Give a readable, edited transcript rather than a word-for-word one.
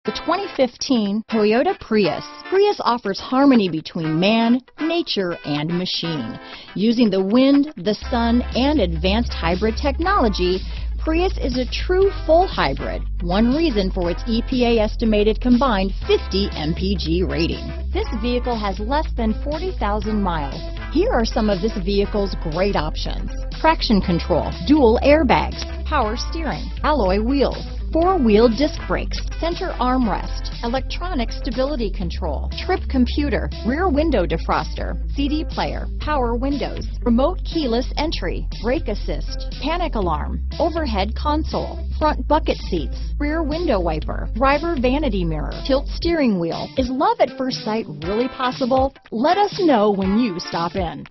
The 2015 Toyota Prius. Prius offers harmony between man, nature, and machine. Using the wind, the sun, and advanced hybrid technology, Prius is a true full hybrid, one reason for its EPA estimated combined 50 mpg rating. This vehicle has less than 40,000 miles. Here are some of this vehicle's great options: traction control, dual airbags, power steering, alloy wheels, four-wheel disc brakes, center armrest, electronic stability control, trip computer, rear window defroster, CD player, power windows, remote keyless entry, brake assist, panic alarm, overhead console, front bucket seats, rear window wiper, driver vanity mirror, tilt steering wheel. Is love at first sight really possible? Let us know when you stop in.